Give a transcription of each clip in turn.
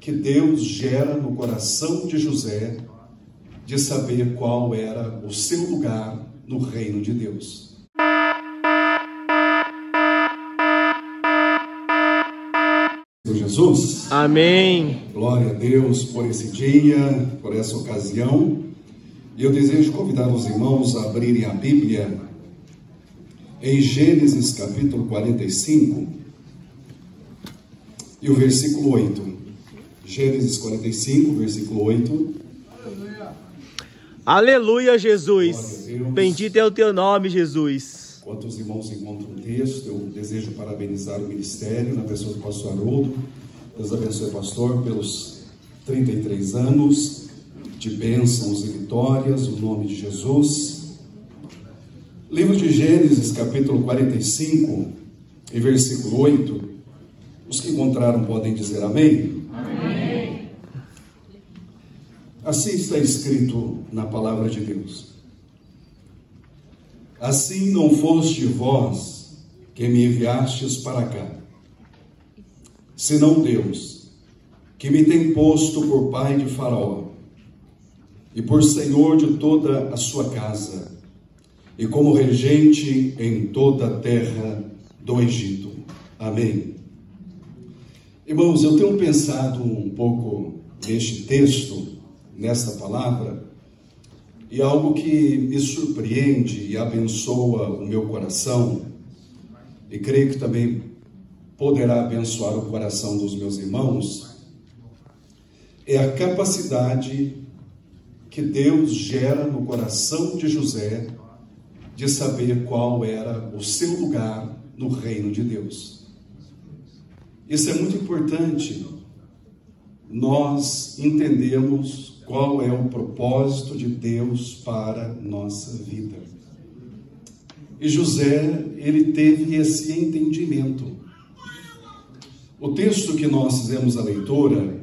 que Deus gera no coração de José de saber qual era o seu lugar no reino de Deus. Jesus. Amém. Glória a Deus por esse dia, por essa ocasião. E eu desejo convidar os irmãos a abrirem a Bíblia em Gênesis capítulo 45 e o versículo 8. Gênesis 45, versículo 8. Aleluia, Jesus. Bendito é o teu nome, Jesus. Enquanto os irmãos encontram um texto, eu desejo parabenizar o ministério na pessoa do pastor Haroldo. Deus abençoe, pastor, pelos 33 anos de bênçãos e vitórias, no nome de Jesus. Livro de Gênesis, capítulo 45, e versículo 8. Os que encontraram podem dizer amém? Amém. Assim está escrito na palavra de Deus. Assim não foste vós que me enviastes para cá, senão Deus, que me tem posto por pai de Faraó, e por senhor de toda a sua casa, e como regente em toda a terra do Egito. Amém. Irmãos, eu tenho pensado um pouco neste texto, nesta palavra, e algo que me surpreende e abençoa o meu coração, e creio que também poderá abençoar o coração dos meus irmãos, é a capacidade que Deus gera no coração de José de saber qual era o seu lugar no reino de Deus. Isso é muito importante, nós entendemos qual é o propósito de Deus para a nossa vida. E José, ele teve esse entendimento. O texto que nós fizemos a leitura,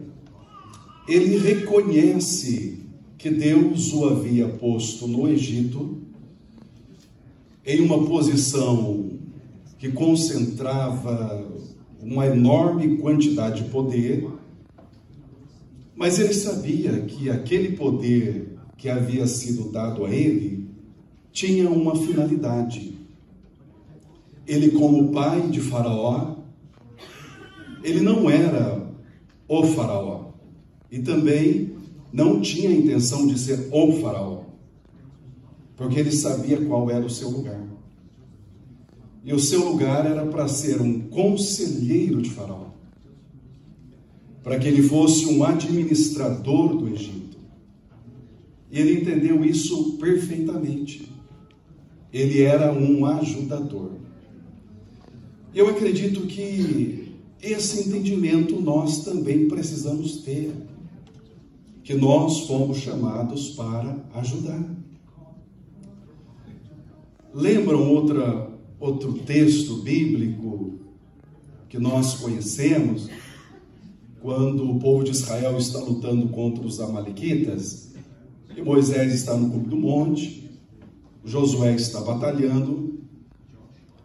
ele reconhece que Deus o havia posto no Egito, em uma posição que concentrava uma enorme quantidade de poder, mas ele sabia que aquele poder que havia sido dado a ele tinha uma finalidade. Ele, como pai de Faraó, ele não era o Faraó e também não tinha a intenção de ser o Faraó, porque ele sabia qual era o seu lugar. E o seu lugar era para ser um conselheiro de Faraó, para que ele fosse um administrador do Egito. E ele entendeu isso perfeitamente. Ele era um ajudador. Eu acredito que esse entendimento nós também precisamos ter, que nós fomos chamados para ajudar. Lembram outro texto bíblico que nós conhecemos, quando o povo de Israel está lutando contra os amalequitas, e Moisés está no cume do monte, Josué está batalhando,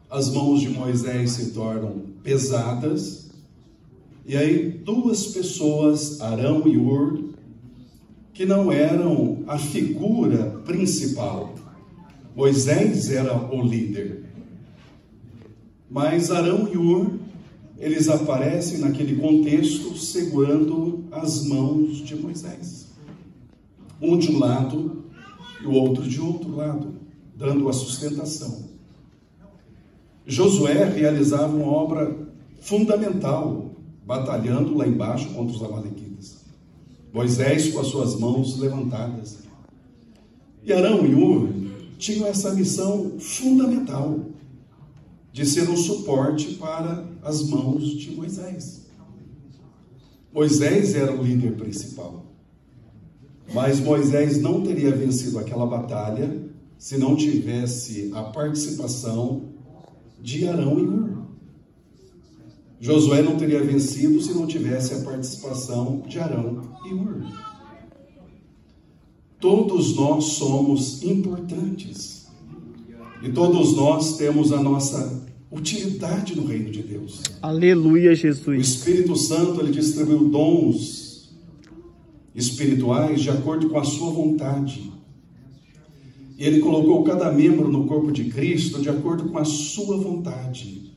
as mãos de Moisés se tornam pesadas, e aí duas pessoas, Arão e Hur, que não eram a figura principal. Moisés era o líder, mas Arão e Hur, eles aparecem naquele contexto segurando as mãos de Moisés. Um de um lado e o outro de outro lado, dando a sustentação. Josué realizava uma obra fundamental, batalhando lá embaixo contra os amalequitas. Moisés com as suas mãos levantadas. E Arão e Hur tinham essa missão fundamental, de ser um suporte para as mãos de Moisés. Moisés era o líder principal, mas Moisés não teria vencido aquela batalha se não tivesse a participação de Arão e Hur. Josué não teria vencido se não tivesse a participação de Arão e Hur. Todos nós somos importantes. E todos nós temos a nossa utilidade no reino de Deus. Aleluia, O Jesus. Espírito Santo, ele distribuiu dons espirituais de acordo com a sua vontade. E ele colocou cada membro no corpo de Cristo de acordo com a sua vontade.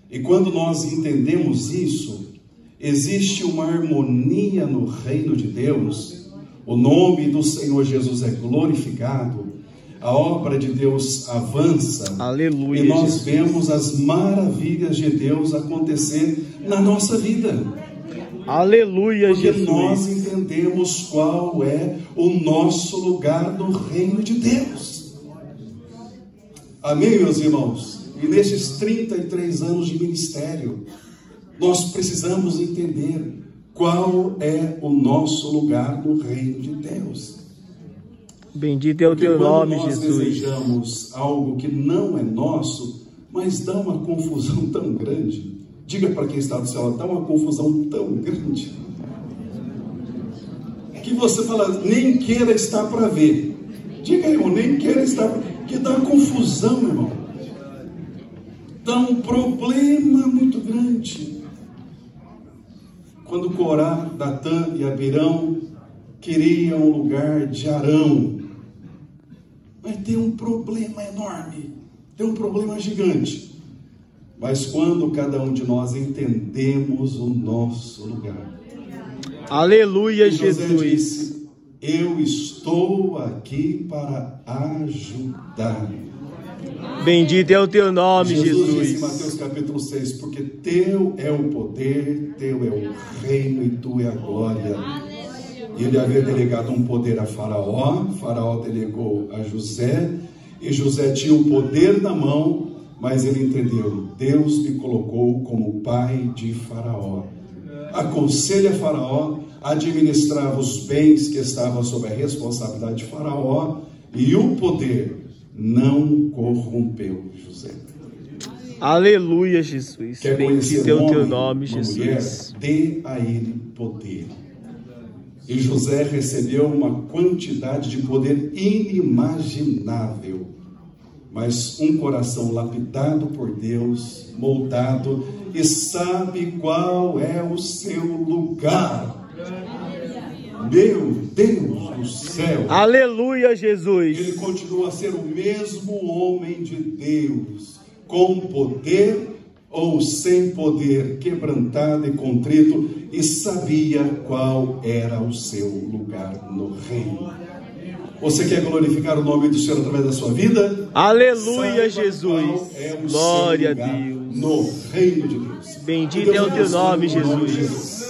E quando nós entendemos isso, existe uma harmonia no reino de Deus, o nome do Senhor Jesus é glorificado, a obra de Deus avança. Aleluia, e nós Jesus. vemos as maravilhas de Deus acontecer na nossa vida. Aleluia, Porque Jesus. nós entendemos qual é o nosso lugar no reino de Deus. Amém, meus irmãos? E nesses 33 anos de ministério, nós precisamos entender qual é o nosso lugar no reino de Deus. Bendito é o Porque teu quando nome, nós Jesus. desejamos algo que não é nosso, mas dá uma confusão tão grande. Diga para quem está do céu, dá uma confusão tão grande, que você fala, nem queira estar para ver. Diga, irmão, nem queira estar para ver. Que dá confusão, irmão. Dá um problema muito grande. Quando Corá, Datã e Abirão queriam o lugar de Arão, mas tem um problema enorme, tem um problema gigante. Mas quando cada um de nós entendemos o nosso lugar. Aleluia, José Jesus. disse, eu estou aqui para ajudar. Bendito é o teu nome, Jesus disse em Jesus. Mateus capítulo 6, porque teu é o poder, teu é o reino e tu é a glória. E ele havia delegado um poder a Faraó, Faraó delegou a José, e José tinha o poder na mão, mas ele entendeu, Deus me colocou como pai de Faraó. Aconselha Faraó, administrava os bens que estavam sob a responsabilidade de Faraó, e o poder não corrompeu José. Aleluia, Jesus. Quer conhecer Bendito é o teu homem, nome, uma Jesus. mulher? Dê a ele poder. E José recebeu uma quantidade de poder inimaginável. Mas um coração lapidado por Deus, moldado, e sabe qual é o seu lugar. Meu Deus do céu. Aleluia, Jesus. Ele continua a ser o mesmo homem de Deus, com poder ou sem poder, quebrantado e contrito, e sabia qual era o seu lugar no reino. Você quer glorificar o nome do Senhor através da sua vida? Aleluia, Saiba Jesus. qual é o Glória seu a lugar Deus. no reino de Deus. Bendito é o teu nome, Jesus.